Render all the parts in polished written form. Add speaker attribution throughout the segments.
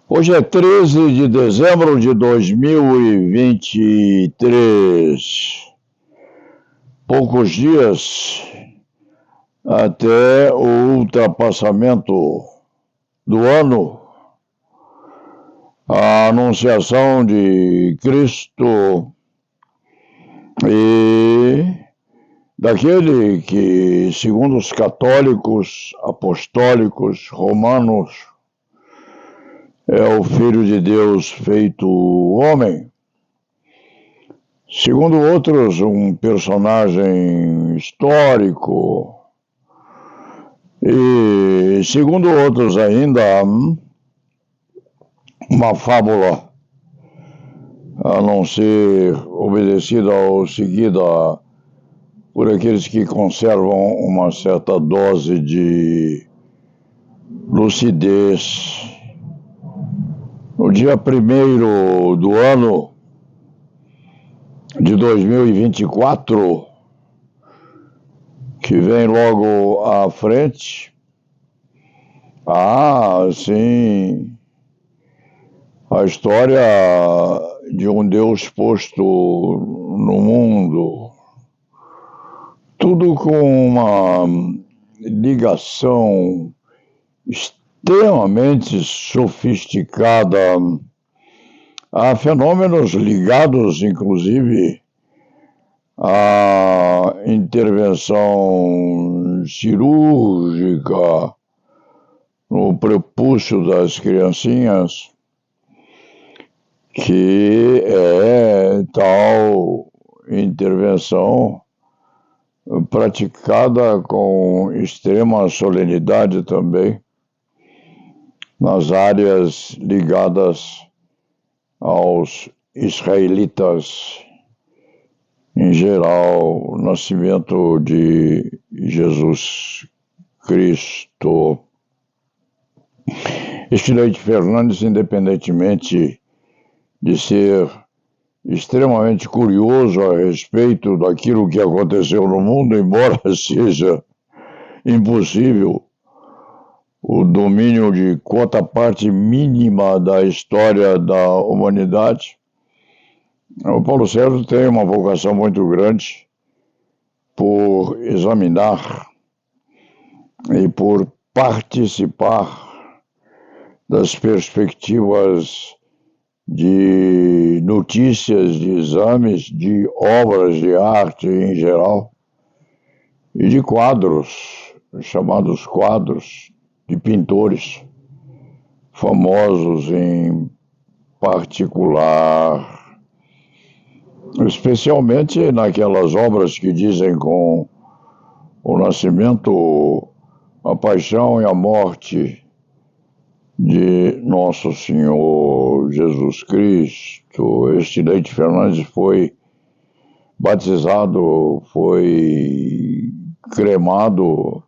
Speaker 1: Hoje é 13 de dezembro de 2023. Poucos dias até o ultrapassamento do ano, a anunciação de Cristo e daquele que, segundo os católicos apostólicos romanos, é o Filho de Deus feito homem. Segundo outros, um personagem histórico. E, segundo outros ainda, uma fábula a não ser obedecida ou seguida por aqueles que conservam uma certa dose de lucidez. No dia 1º do ano de 2024, que vem logo à frente, sim, a história de um Deus posto no mundo, tudo com uma ligação extremamente sofisticada a fenômenos ligados, inclusive, à intervenção cirúrgica no prepúcio das criancinhas, que é tal intervenção praticada com extrema solenidade também nas áreas ligadas aos israelitas, em geral, o nascimento de Jesus Cristo. Este Leite Fernandes, independentemente de ser extremamente curioso a respeito daquilo que aconteceu no mundo, embora seja impossível o domínio de quota parte mínima da história da humanidade, o Paulo Sérgio tem uma vocação muito grande por examinar e por participar das perspectivas de notícias, de exames, de obras de arte em geral e de quadros, chamados quadros de pintores famosos em particular, especialmente naquelas obras que dizem com o nascimento, a paixão e a morte de Nosso Senhor Jesus Cristo. Este Leite Fernandes foi batizado, foi cremado,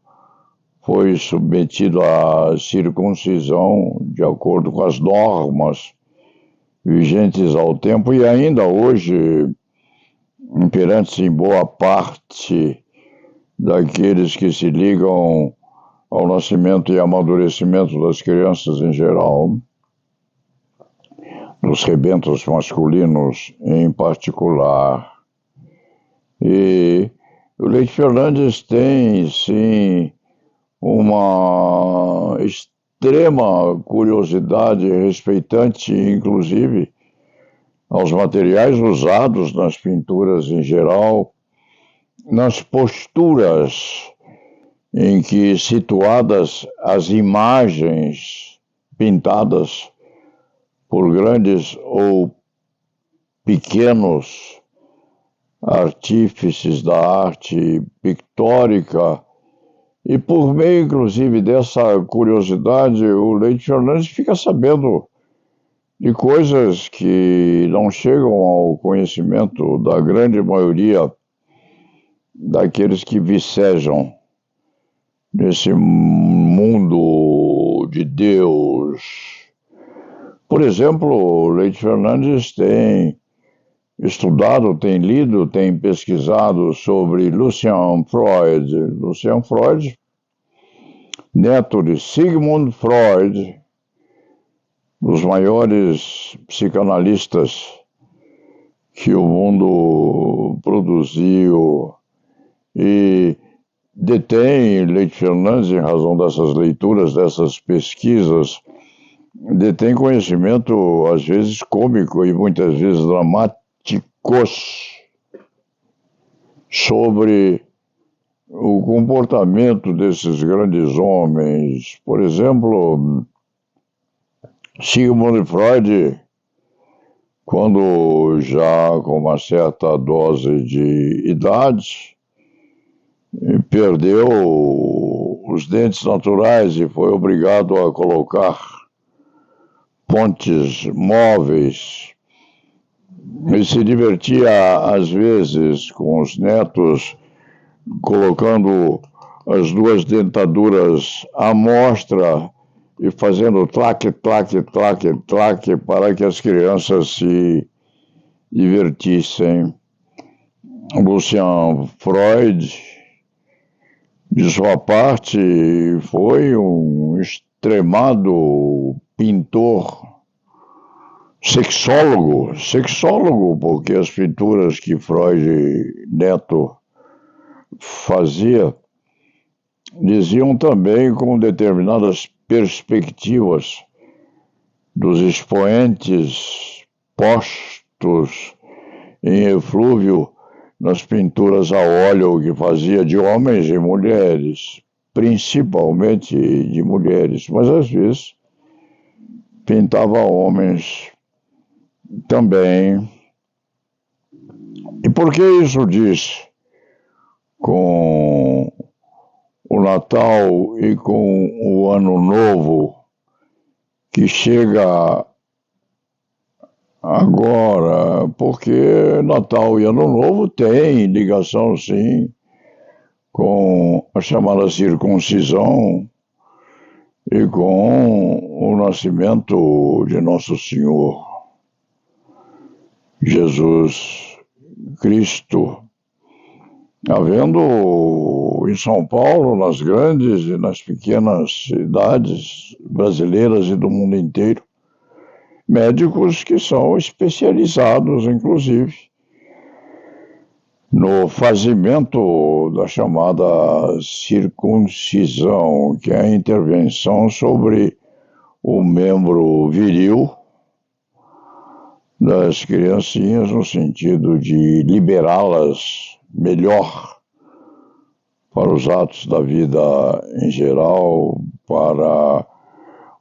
Speaker 1: foi submetido à circuncisão de acordo com as normas vigentes ao tempo e ainda hoje imperantes em boa parte daqueles que se ligam ao nascimento e amadurecimento das crianças em geral, dos rebentos masculinos em particular. E o Leite Fernandes tem, sim, uma extrema curiosidade respeitante, inclusive, aos materiais usados nas pinturas em geral, nas posturas em que situadas as imagens pintadas por grandes ou pequenos artífices da arte pictórica. E por meio, inclusive, dessa curiosidade, o Leite Fernandes fica sabendo de coisas que não chegam ao conhecimento da grande maioria daqueles que vicejam nesse mundo de Deus. Por exemplo, o Leite Fernandes tem estudado, tem lido, tem pesquisado sobre Lucian Freud. Lucian Freud, neto de Sigmund Freud, dos maiores psicanalistas que o mundo produziu e detém, Leite Fernandes, em razão dessas leituras, dessas pesquisas, detém conhecimento, às vezes cômico e muitas vezes dramáticos, sobre o comportamento desses grandes homens. Por exemplo, Sigmund Freud, quando já com uma certa dose de idade, perdeu os dentes naturais e foi obrigado a colocar pontes móveis e se divertia às vezes com os netos colocando as duas dentaduras à mostra e fazendo claque, claque, claque, claque para que as crianças se divertissem. Lucian Freud, de sua parte, foi um extremado pintor, sexólogo, porque as pinturas que Freud Neto fazia diziam também com determinadas perspectivas dos expoentes postos em eflúvio nas pinturas a óleo que fazia de homens e mulheres, principalmente de mulheres, mas às vezes pintava homens também. E por que isso diz com o Natal e com o Ano Novo que chega agora? Porque Natal e Ano Novo têm ligação, sim, com a chamada circuncisão e com o nascimento de Nosso Senhor Jesus Cristo. Havendo em São Paulo, nas grandes e nas pequenas cidades brasileiras e do mundo inteiro, médicos que são especializados, inclusive, no fazimento da chamada circuncisão, que é a intervenção sobre o membro viril das criancinhas, no sentido de liberá-las melhor para os atos da vida em geral, para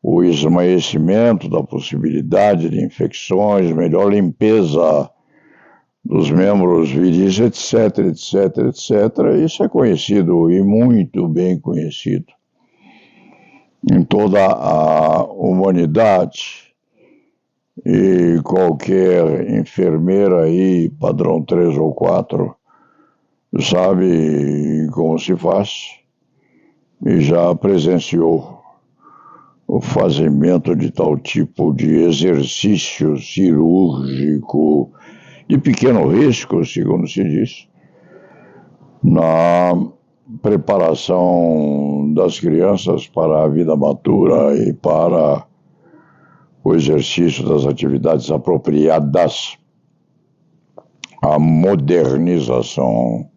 Speaker 1: o esmaecimento da possibilidade de infecções, melhor limpeza dos membros viris, etc, etc, etc. Isso é conhecido e muito bem conhecido em toda a humanidade. E qualquer enfermeira aí, padrão 3 ou 4, sabe como se faz e já presenciou o fazimento de tal tipo de exercício cirúrgico de pequeno risco, segundo se diz, na preparação das crianças para a vida matura e para o exercício das atividades apropriadas à modernização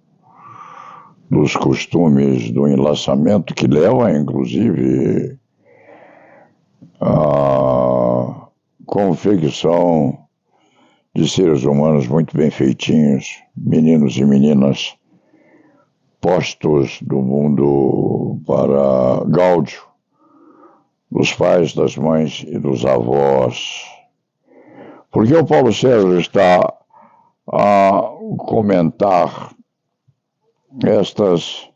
Speaker 1: dos costumes do enlaçamento, que leva, inclusive, à confecção de seres humanos muito bem feitinhos, meninos e meninas postos do mundo para gáudio dos pais, das mães e dos avós. Por que o Paulo Sérgio está a comentar estas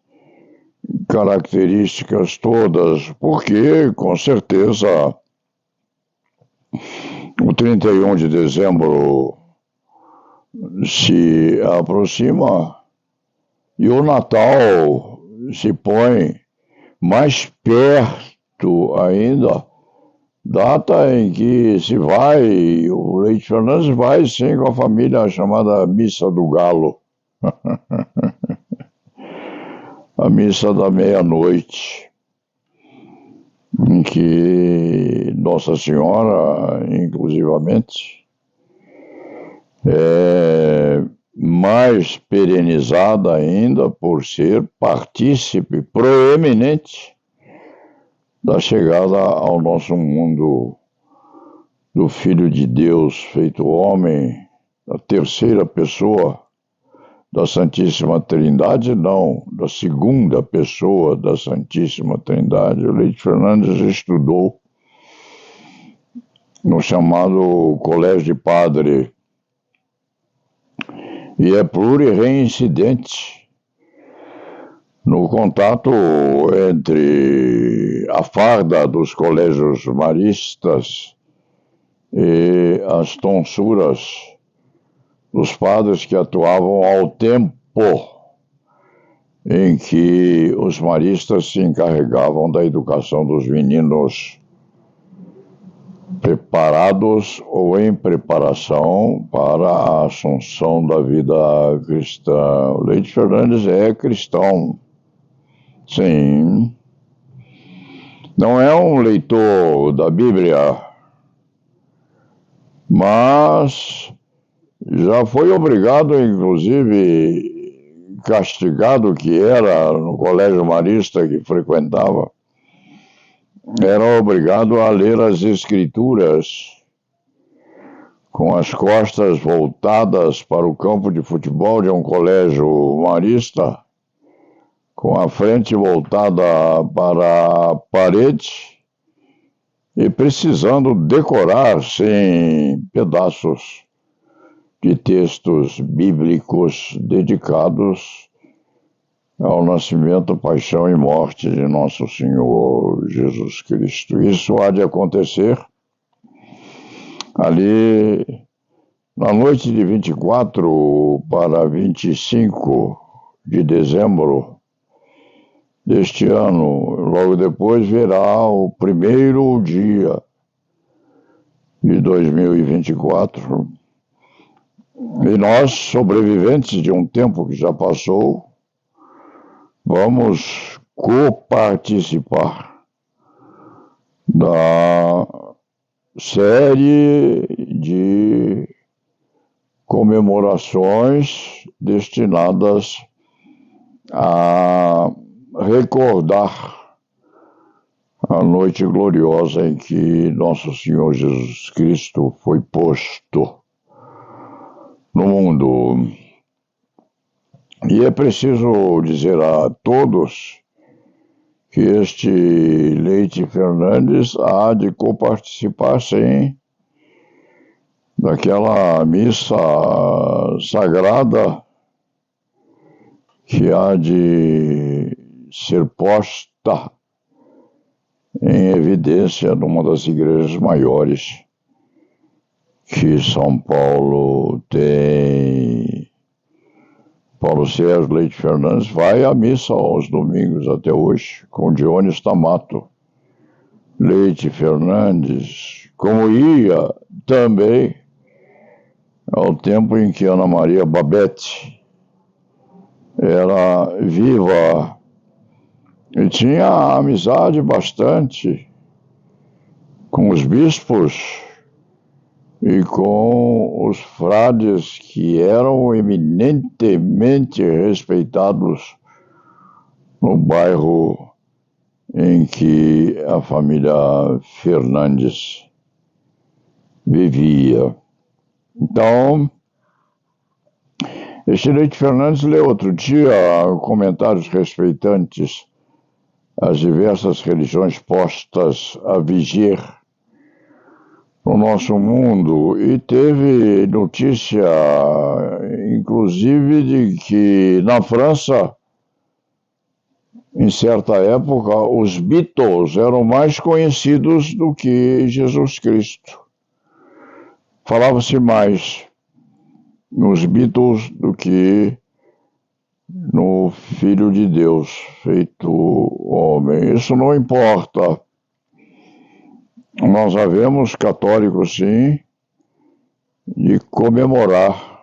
Speaker 1: características todas? Porque, com certeza, o 31 de dezembro se aproxima e o Natal se põe mais perto ainda, data em que se vai, o Leite Fernandes vai sim com a família chamada Missa do Galo, a missa da meia-noite. em que Nossa Senhora, inclusivamente, é mais perenizada ainda por ser partícipe proeminente da chegada ao nosso mundo do Filho de Deus feito homem, a terceira pessoa da Santíssima Trindade, não, da segunda pessoa da Santíssima Trindade. O Leite Fernandes estudou no chamado Colégio de Padre e é plurirreincidente no contato entre a farda dos colégios maristas e as tonsuras dos padres que atuavam ao tempo em que os maristas se encarregavam da educação dos meninos preparados ou em preparação para a assunção da vida cristã. O Leite Fernandes é cristão, sim. Não é um leitor da Bíblia, mas já foi obrigado, inclusive, castigado que era no colégio marista que frequentava, era obrigado a ler as Escrituras com as costas voltadas para o campo de futebol de um colégio marista, com a frente voltada para a parede e precisando decorar, sim, pedaços de textos bíblicos dedicados ao nascimento, paixão e morte de nosso Senhor Jesus Cristo. Isso há de acontecer ali na noite de 24 para 25 de dezembro deste ano. Logo depois virá o primeiro dia de 2024. E nós, sobreviventes de um tempo que já passou, vamos coparticipar da série de comemorações destinadas a recordar a noite gloriosa em que nosso Senhor Jesus Cristo foi posto no mundo. E é preciso dizer a todos que este Leite Fernandes há de coparticipar, sim, daquela missa sagrada que há de ser posta em evidência numa das igrejas maiores que São Paulo tem. Paulo Sérgio Leite Fernandes vai à missa aos domingos até hoje, com Dionísio Tamato. Leite Fernandes, como ia também ao tempo em que Ana Maria Babete era viva e tinha amizade bastante com os bispos e com os frades que eram eminentemente respeitados no bairro em que a família Fernandes vivia. Então, este Leite Fernandes leu outro dia comentários respeitantes às diversas religiões postas a vigier no nosso mundo e teve notícia, inclusive, de que na França, em certa época, os Beatles eram mais conhecidos do que Jesus Cristo. Falava-se mais nos Beatles do que no Filho de Deus feito homem. Isso não importa. Nós havemos católicos, sim, de comemorar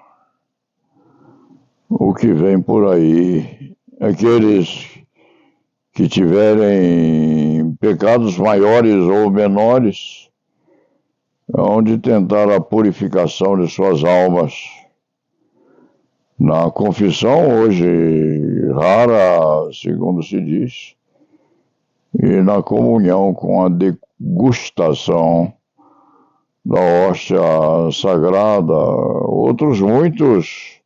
Speaker 1: o que vem por aí. Aqueles que tiverem pecados maiores ou menores, onde tentar a purificação de suas almas. Na confissão, hoje rara, segundo se diz, e na comunhão com a degustação da hóstia sagrada, outros muitos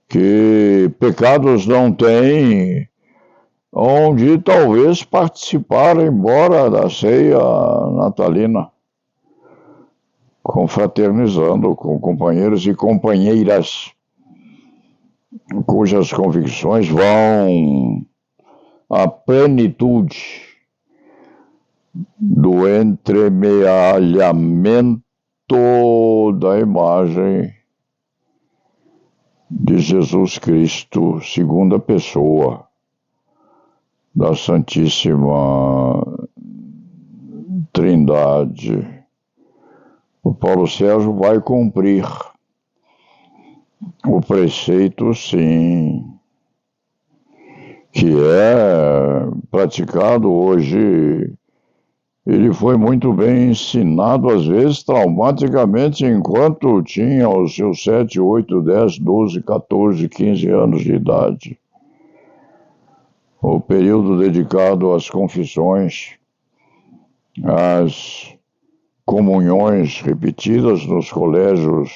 Speaker 1: que pecados não têm, onde talvez participar, embora da ceia natalina, confraternizando com companheiros e companheiras cujas convicções vão à plenitude do entremealhamento da imagem de Jesus Cristo, segunda pessoa da Santíssima Trindade. O Paulo Sérgio vai cumprir o preceito, sim, que é praticado hoje. Ele foi muito bem ensinado, às vezes traumaticamente, enquanto tinha os seus 7, 8, 10, 12, 14, 15 anos de idade. O período dedicado às confissões, às comunhões repetidas nos colégios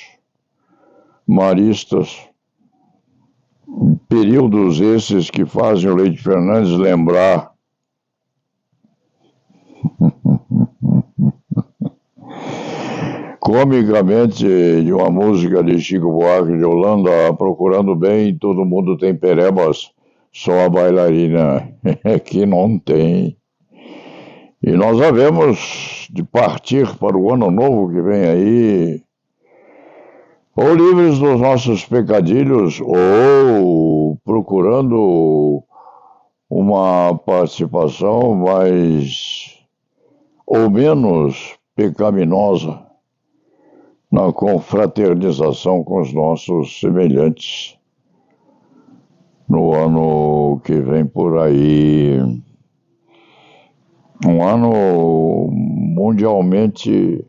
Speaker 1: maristas, períodos esses que fazem o Leite Fernandes lembrar comicamente de uma música de Chico Buarque de Holanda, procurando bem, todo mundo tem perebas, só a bailarina que não tem. E nós havemos de partir para o ano novo que vem aí, ou livres dos nossos pecadilhos, ou procurando uma participação mais ou menos pecaminosa na confraternização com os nossos semelhantes no ano que vem por aí. Um ano mundialmente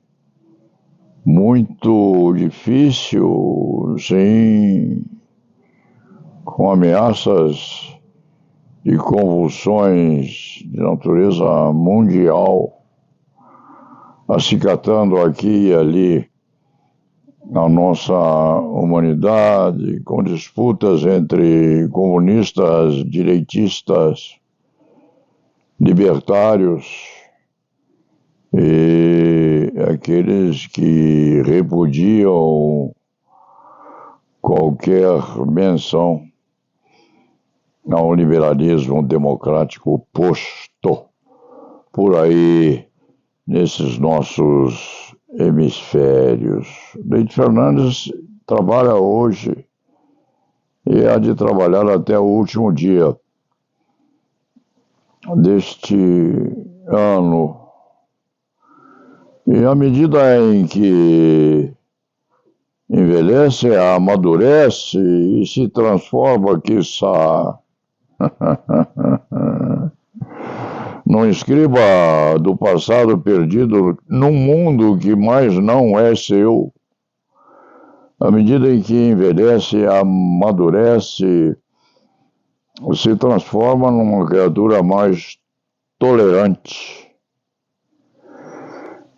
Speaker 1: muito difícil, sim, com ameaças e convulsões de natureza mundial, acicatando aqui e ali a nossa humanidade, com disputas entre comunistas, direitistas, libertários e aqueles que repudiam qualquer menção ao liberalismo democrático posto por aí nesses nossos hemisférios. Leite Fernandes trabalha hoje e há de trabalhar até o último dia deste ano. E à medida em que envelhece, amadurece e se transforma, quiçá, num escriba do passado perdido num mundo que mais não é seu. À medida em que envelhece, amadurece, se transforma numa criatura mais tolerante,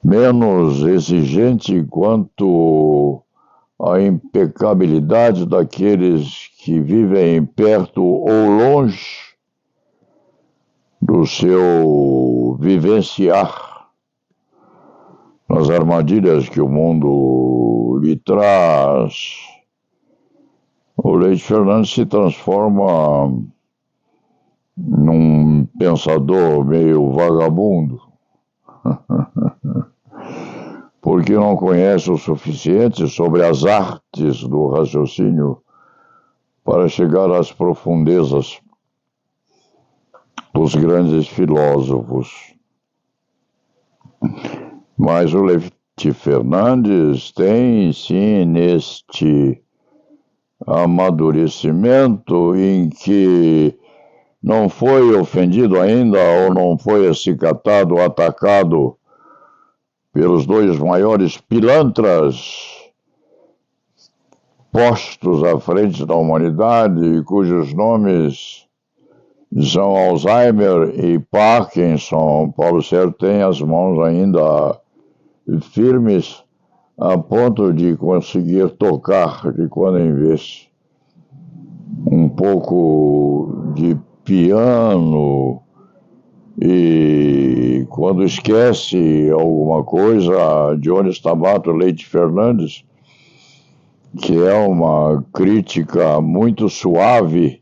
Speaker 1: menos exigente quanto à impecabilidade daqueles que vivem perto ou longe do seu vivenciar nas armadilhas que o mundo lhe traz. O Leite Fernandes se transforma num pensador meio vagabundo, porque não conhece o suficiente sobre as artes do raciocínio para chegar às profundezas dos grandes filósofos. Mas o Leite Fernandes tem, sim, neste amadurecimento em que não foi ofendido ainda ou não foi acicatado, atacado pelos dois maiores pilantras postos à frente da humanidade, cujos nomes são Alzheimer e Parkinson. Paulo Sérgio tem as mãos ainda firmes a ponto de conseguir tocar de quando em vez um pouco de piano, e quando esquece alguma coisa, Jones Tabato Leite Fernandes, que é uma crítica muito suave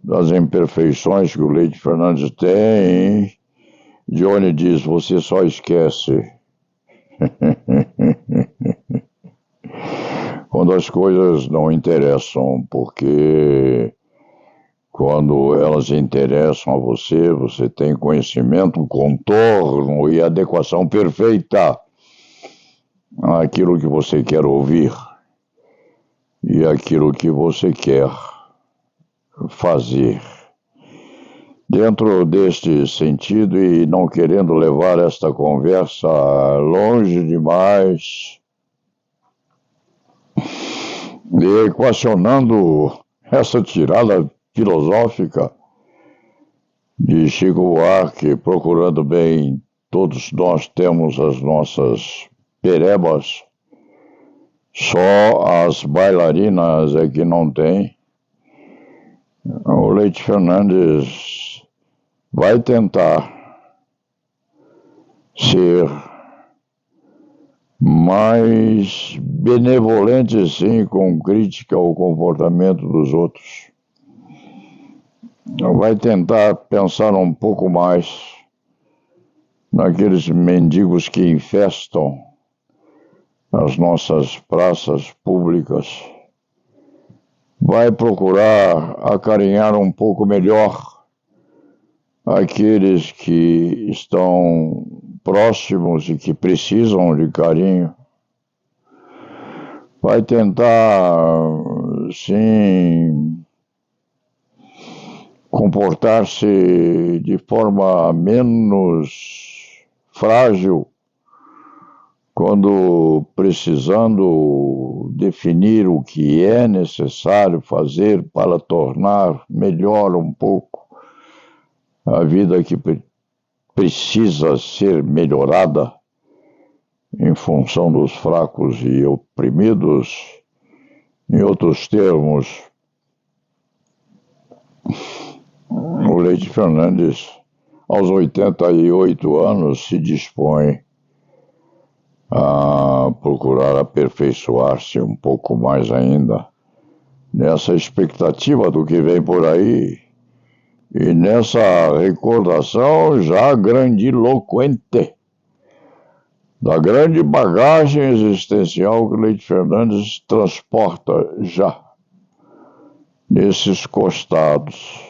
Speaker 1: das imperfeições que o Leite Fernandes tem, Johnny diz: você só esquece quando as coisas não interessam, porque quando elas interessam a você, você tem conhecimento, contorno e adequação perfeita àquilo que você quer ouvir e àquilo que você quer fazer. Dentro deste sentido, e não querendo levar esta conversa longe demais, e equacionando essa tirada filosófica de Chico Buarque, procurando bem, todos nós temos as nossas perebas, só as bailarinas é que não tem. O Leite Fernandes vai tentar ser mais benevolente, sim, com crítica ao comportamento dos outros. Vai tentar pensar um pouco mais naqueles mendigos que infestam as nossas praças públicas. Vai procurar acarinhar um pouco melhor aqueles que estão próximos e que precisam de carinho. Vai tentar, sim, comportar-se de forma menos frágil quando precisando definir o que é necessário fazer para tornar melhor um pouco a vida que precisa ser melhorada em função dos fracos e oprimidos. Em outros termos, o Leite Fernandes, aos 88 anos, se dispõe a procurar aperfeiçoar-se um pouco mais ainda nessa expectativa do que vem por aí e nessa recordação já grandiloquente da grande bagagem existencial que Leite Fernandes transporta já nesses costados,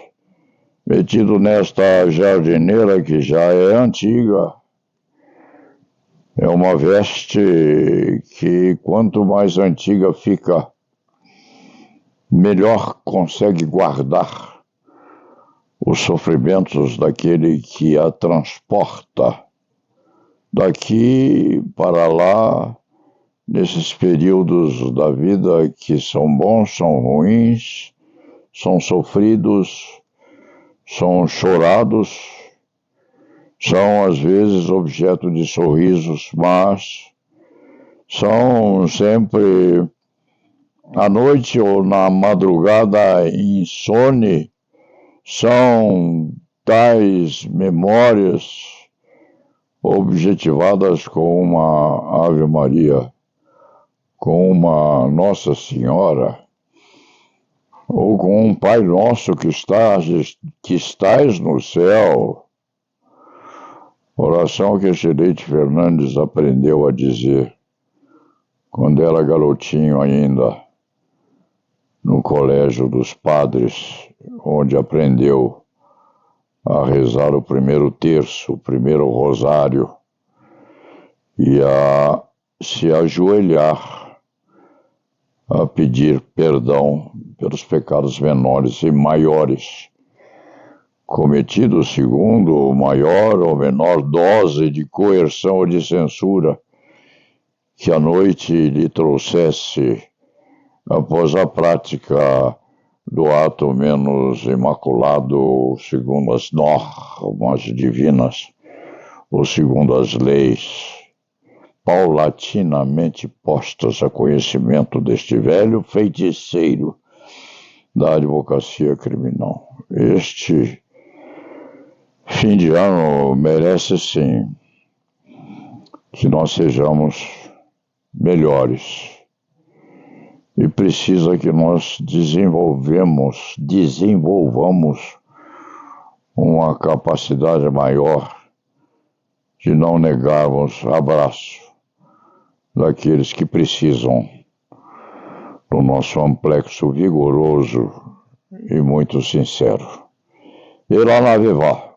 Speaker 1: metido nesta jardineira que já é antiga. É uma veste que, quanto mais antiga fica, melhor consegue guardar os sofrimentos daquele que a transporta daqui para lá, nesses períodos da vida que são bons, são ruins, são sofridos, são chorados, são às vezes objeto de sorrisos, mas são sempre à noite ou na madrugada insone, são tais memórias objetivadas com uma Ave Maria, com uma Nossa Senhora, ou com um Pai Nosso que estás no céu. Oração que Leite Fernandes aprendeu a dizer quando era garotinho ainda, no colégio dos padres, onde aprendeu a rezar o primeiro terço, o primeiro rosário, e a se ajoelhar, a pedir perdão pelos pecados menores e maiores, cometido segundo maior ou menor dose de coerção ou de censura que a noite lhe trouxesse após a prática do ato menos imaculado segundo as normas divinas ou segundo as leis paulatinamente postas a conhecimento deste velho feiticeiro da advocacia criminal. Este fim de ano merece, sim, que nós sejamos melhores e precisa que nós desenvolvamos uma capacidade maior de não negarmos abraço daqueles que precisam do nosso amplexo vigoroso e muito sincero. E lá na Viva.